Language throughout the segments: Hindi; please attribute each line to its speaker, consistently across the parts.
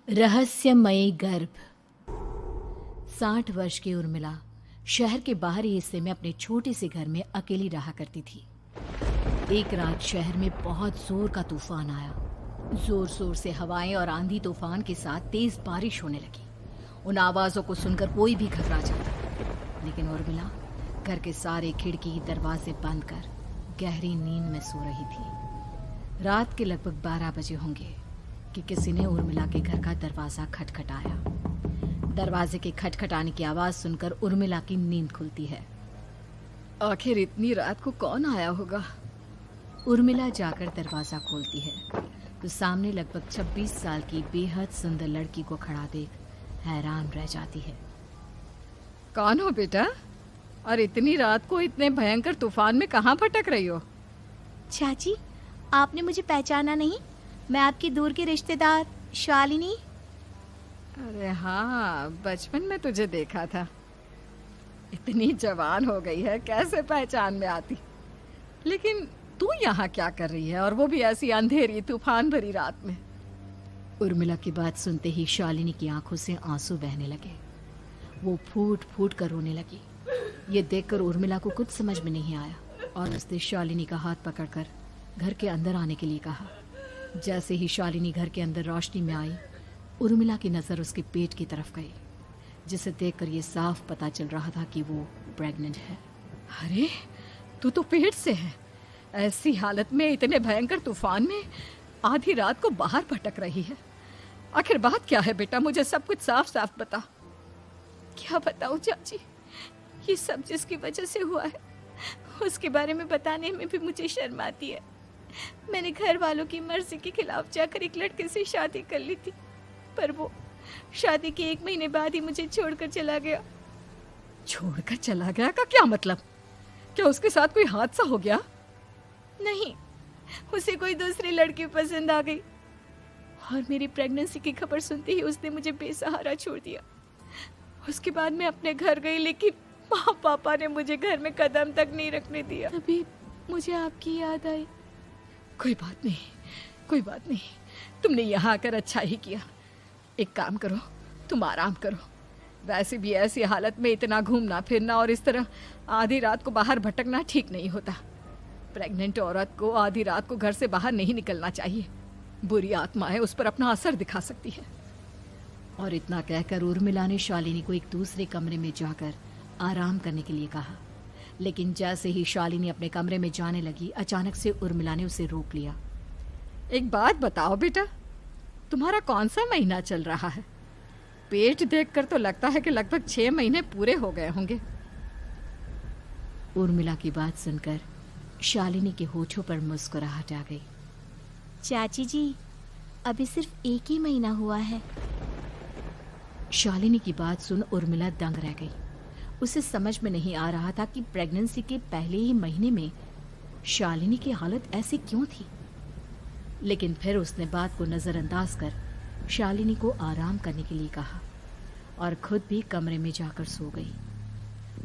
Speaker 1: रहस्यमयी गर्भ। 60 वर्ष की उर्मिला शहर के बाहरी हिस्से में अपने छोटे से घर में अकेली रहा करती थी। एक रात शहर में बहुत जोर का तूफान आया। जोर जोर से हवाएं और आंधी तूफान के साथ तेज बारिश होने लगी। उन आवाजों को सुनकर कोई भी घबरा जाता, लेकिन उर्मिला घर के सारे खिड़की दरवाजे बंद कर गहरी नींद में सो रही थी। रात के लगभग 12 बजे होंगे कि किसी ने उर्मिला के घर का दरवाजा खटखटाया। दरवाजे के खटखटाने की आवाज सुनकर उर्मिला की नींद खुलती है। आखिर इतनी रात को कौन आया होगा? उर्मिला जाकर दरवाजा खोलती है तो सामने लगभग 26 साल की बेहद सुंदर लड़की को खड़ा देख हैरान रह जाती है। कौन हो बेटा? और इतनी रात को इतने भयंकर तूफान में कहाँ भटक रही हो?
Speaker 2: चाची, आपने मुझे पहचाना नहीं? मैं आपकी दूर की रिश्तेदार शालिनी।
Speaker 1: अरे हाँ, बचपन में तुझे देखा था। इतनी जवान हो गई है, कैसे पहचान में आती। लेकिन तू यहाँ क्या कर रही है, और वो भी ऐसी अंधेरी तूफान भरी रात में? उर्मिला की बात सुनते ही शालिनी की आंखों से आंसू बहने लगे। वो फूट फूट कर रोने लगी। ये देखकर उर्मिला को कुछ समझ में नहीं आया और उसने शालिनी का हाथ पकड़कर घर के अंदर आने के लिए कहा। जैसे ही शालिनी घर के अंदर रोशनी में आई, उर्मिला की नज़र उसके पेट की तरफ गई, जिसे देखकर ये साफ पता चल रहा था कि वो प्रेग्नेंट है। अरे, तू तो पेट से है। ऐसी हालत में इतने भयंकर तूफान में आधी रात को बाहर भटक रही है। आखिर बात क्या है बेटा? मुझे सब कुछ साफ साफ बता।
Speaker 2: क्या बताऊं चाची, ये सब जिसकी वजह से हुआ है उसके बारे में बताने में भी मुझे शर्म आती है। मैंने घर वालों की मर्जी के खिलाफ जाकर एक लड़के से शादी कर ली थी, पर वो शादी के 1 महीने बाद ही मुझे छोड़कर चला गया।
Speaker 1: छोड़कर चला गया का क्या मतलब? क्या उसके साथ कोई हादसा हो गया?
Speaker 2: नहीं, उसे कोई दूसरी लड़की पसंद आ गई और मेरी प्रेगनेंसी की खबर सुनते ही उसने मुझे बेसहारा छोड़ दिया। उसके बाद मैं अपने घर गई, लेकिन माँ पापा ने मुझे घर में कदम तक नहीं रखने दिया। तभी मुझे आपकी याद आई।
Speaker 1: कोई बात नहीं, कोई बात नहीं। तुमने यहाँ आकर अच्छा ही किया। एक काम करो, तुम आराम करो। वैसे भी ऐसी हालत में इतना घूमना फिरना और इस तरह आधी रात को बाहर भटकना ठीक नहीं होता। प्रेग्नेंट औरत को आधी रात को घर से बाहर नहीं निकलना चाहिए। बुरी आत्माएं उस पर अपना असर दिखा सकती है। और इतना कहकर उर्मिला ने शालिनी को एक दूसरे कमरे में जाकर आराम करने के लिए कहा। लेकिन जैसे ही शालिनी अपने कमरे में जाने लगी, अचानक से उर्मिला ने उसे रोक लिया। एक बात बताओ बेटा, तुम्हारा कौन सा महीना चल रहा है? पेट देखकर तो लगता है कि लगभग 6 महीने पूरे हो गए होंगे। उर्मिला की बात सुनकर शालिनी के होठों पर मुस्कुराहट आ गई।
Speaker 2: चाची जी, अभी सिर्फ 1 ही महीना हुआ है।
Speaker 1: शालिनी की बात सुन उर्मिला दंग रह गई। उसे समझ में नहीं आ रहा था कि प्रेगनेंसी के पहले ही महीने में शालिनी की हालत ऐसी क्यों थी। लेकिन फिर उसने बात को नजरअंदाज कर शालिनी को आराम करने के लिए कहा और खुद भी कमरे में जाकर सो गई।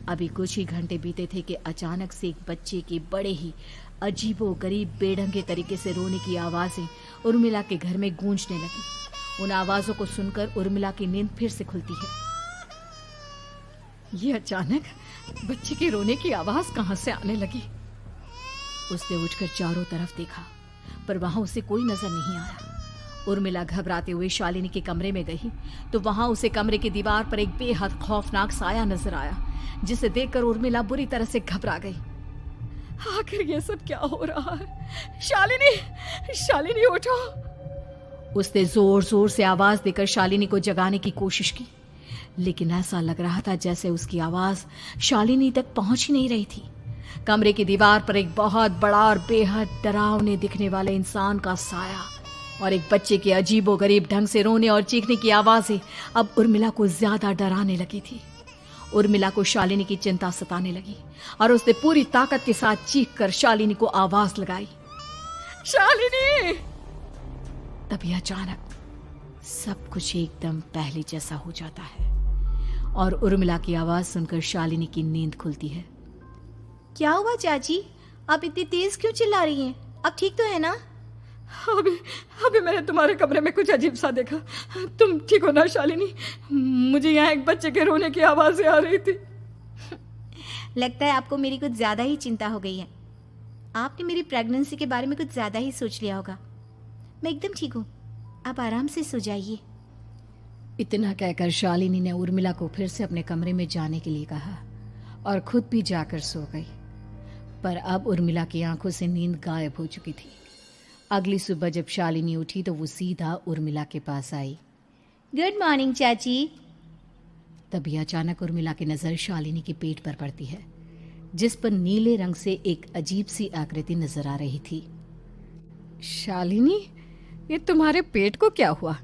Speaker 1: अभी कुछ ही घंटे बीते थे कि अचानक से एक बच्चे के बड़े ही अजीबोगरीब बेढंगे तरीके से रोने की आवाजें उर्मिला के घर में गूंजने लगी। उन आवाजों को सुनकर उर्मिला की नींद फिर से खुलती है। ये अचानक बच्चे के रोने की आवाज कहां से आने लगी? उसने उठकर चारों तरफ देखा, पर वहां उसे कोई नजर नहीं आया। उर्मिला घबराते हुए शालिनी के कमरे में गई तो वहां उसे कमरे की दीवार पर एक बेहद खौफनाक साया नजर आया, जिसे देखकर उर्मिला बुरी तरह से घबरा गई। आखिर ये सब क्या हो रहा है? शालिनी, शालिनी उठो! उसने जोर जोर से आवाज देकर शालिनी को जगाने की कोशिश की, लेकिन ऐसा लग रहा था जैसे उसकी आवाज शालिनी तक पहुंच ही नहीं रही थी। कमरे की दीवार पर एक बहुत बड़ा और बेहद डरावने दिखने वाले इंसान का साया और एक बच्चे के अजीबोगरीब ढंग से रोने और चीखने की आवाजें अब उर्मिला को ज्यादा डराने लगी थी। उर्मिला को शालिनी की चिंता सताने लगी और उसने पूरी ताकत के साथ चीखकर शालिनी को आवाज लगाई, शालिनी! तभी अचानक सब कुछ एकदम पहले जैसा हो जाता है और उर्मिला की आवाज सुनकर शालिनी की नींद खुलती है।
Speaker 2: क्या हुआ चाची? आप इतनी तेज क्यों चिल्ला रही हैं? अब ठीक तो है ना?
Speaker 1: अभी अभी मैंने तुम्हारे कमरे में कुछ अजीब सा देखा। तुम ठीक हो ना शालिनी? मुझे यहाँ एक बच्चे के रोने की आवाज़ें आ रही थी।
Speaker 2: लगता है आपको मेरी कुछ ज़्यादा ही चिंता हो गई है। आपने मेरी प्रेगनेंसी के बारे में कुछ ज़्यादा ही सोच लिया होगा। मैं एकदम ठीक हूँ, आप आराम से सो जाइए।
Speaker 1: इतना कहकर शालिनी ने उर्मिला को फिर से अपने कमरे में जाने के लिए कहा और खुद भी जाकर सो गई। पर अब उर्मिला की आंखों से नींद गायब हो चुकी थी। अगली सुबह जब शालिनी उठी तो वो सीधा उर्मिला के पास आई।
Speaker 2: गुड मॉर्निंग चाची।
Speaker 1: तभी अचानक उर्मिला की नज़र शालिनी के पेट पर पड़ती है, जिस पर नीले रंग से एक अजीब सी आकृति नजर आ रही थी। शालिनी, ये तुम्हारे पेट को क्या हुआ?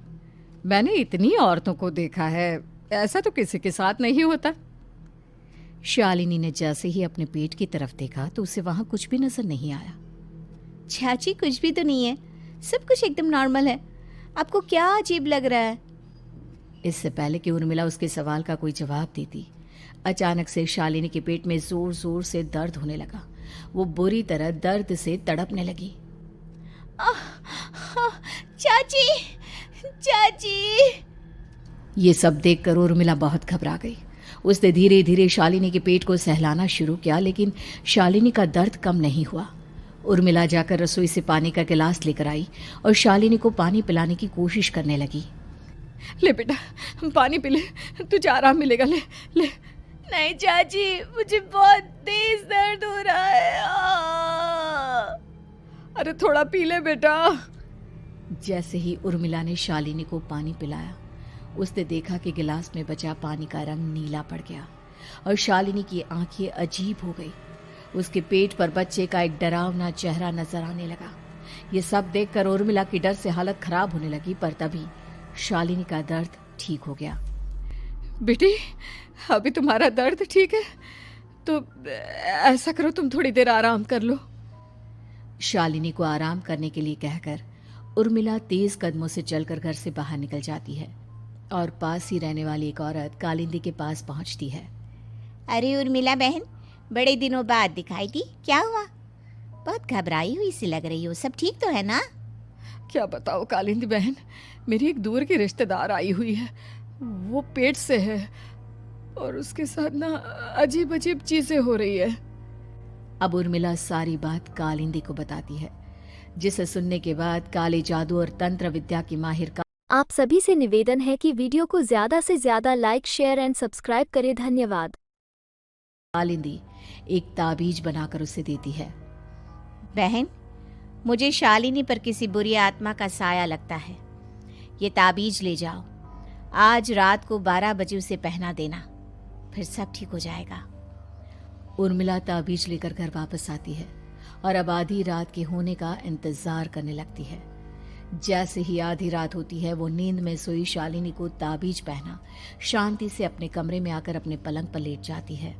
Speaker 1: मैंने इतनी औरतों को देखा है, ऐसा तो किसी के साथ नहीं होता। शालिनी ने जैसे ही अपने पेट की तरफ देखा तो उसे वहां कुछ भी नजर नहीं आया।
Speaker 2: चाची कुछ भी तो नहीं है, सब कुछ एकदम नॉर्मल है। आपको क्या अजीब लग रहा है?
Speaker 1: इससे पहले कि उर्मिला उसके सवाल का कोई जवाब देती, अचानक से शालिनी के पेट में जोर जोर से दर्द होने लगा। वो बुरी तरह दर्द से तड़पने लगी।
Speaker 2: चाची, चाची।
Speaker 1: ये सब देखकर उर्मिला बहुत घबरा गई। उसने धीरे धीरे शालिनी के पेट को सहलाना शुरू किया, लेकिन शालिनी का दर्द कम नहीं हुआ। उर्मिला जाकर रसोई से पानी का गिलास लेकर आई और शालिनी को पानी पिलाने की कोशिश करने लगी। ले बेटा, पानी पी ले, तुझे आराम मिलेगा। ले ले।
Speaker 2: नहीं चाची, मुझे बहुत तेज दर्द हो रहा है।
Speaker 1: अरे थोड़ा पी ले बेटा। जैसे ही उर्मिला ने शालिनी को पानी पिलाया, उसने देखा कि गिलास में बचा पानी का रंग नीला पड़ गया और शालिनी की आंखें अजीब हो गई। उसके पेट पर बच्चे का एक डरावना चेहरा नजर आने लगा। ये सब देखकर उर्मिला की डर से हालत खराब होने लगी, पर तभी शालिनी का दर्द ठीक हो गया। बेटी, अभी तुम्हारा दर्द ठीक है तो ऐसा करो, तुम थोड़ी देर आराम कर लो। शालिनी को आराम करने के लिए कहकर उर्मिला तेज कदमों से चलकर घर से बाहर निकल जाती है और पास ही रहने वाली एक औरत कालिंदी के पास पहुंचती है।
Speaker 2: अरे उर्मिला बहन, बड़े दिनों बाद दिखाई दी, क्या हुआ? बहुत घबराई हुई सी लग रही हो, सब ठीक तो है ना?
Speaker 1: क्या बताओ कालिंदी बहन, मेरी एक दूर की रिश्तेदार आई हुई है। वो पेट से है और उसके साथ ना अजीब अजीब चीजें हो रही है। अब उर्मिला सारी बात कालिंदी को बताती है, जिसे सुनने के बाद काले जादू और तंत्र विद्या की माहिर
Speaker 3: आप सभी से निवेदन है कि वीडियो को ज्यादा से ज्यादा लाइक, शेयर एंड सब्सक्राइब करें। धन्यवाद।
Speaker 1: कालिंदी एक ताबीज बनाकर उसे देती है।
Speaker 2: बहन, मुझे शालिनी पर किसी बुरी आत्मा का साया लगता है। ये ताबीज ले जाओ, आज रात को 12 बजे उसे पहना देना, फिर सब ठीक हो जाएगा।
Speaker 1: उर्मिला ताबीज लेकर घर वापस आती है और अब आधी रात के होने का इंतजार करने लगती है। जैसे ही आधी रात होती है, वो नींद में सोई शालिनी को ताबीज पहना शांति से अपने कमरे में आकर अपने पलंग पर लेट जाती है।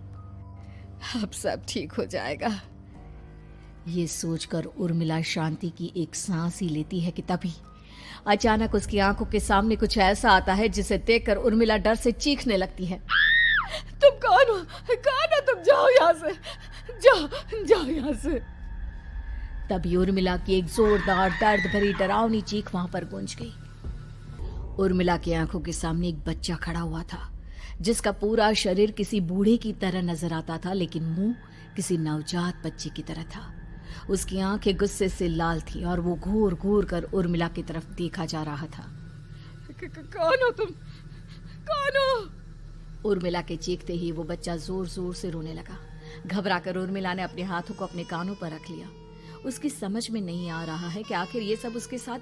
Speaker 1: अब सब ठीक हो जाएगा, ये सोचकर उर्मिला शांति की एक सांस ही लेती है कि तभी अचानक उसकी आंखों के सामने कुछ ऐसा आता है जिसे देखकर उर्मिला डर से चीखने लगती है। तुम कौन हो? कौन हो तुम? जाओ यहाँ से, जाओ जाओ यहाँ से। तभी उर्मिला की एक जोरदार दर्द भरी डरावनी चीख वहां पर गूंज गई। उर्मिला की आंखों के सामने एक बच्चा खड़ा हुआ था, जिसका पूरा शरीर किसी बूढ़े की तरह नजर आता था, लेकिन मुंह किसी नवजात बच्चे की तरह था। उसकी आंखें गुस्से से लाल थी और वो घूर घूर कर उर्मिला की तरफ देखा जा रहा था। कौन हो तुम? कौन हो? उर्मिला के चीखते ही वो बच्चा जोर जोर से रोने लगा। घबराकर उर्मिला ने अपने हाथों को अपने कानों पर रख लिया। उसकी समझ में नहीं आ रहा है कि आखिर ये सब उसके साथ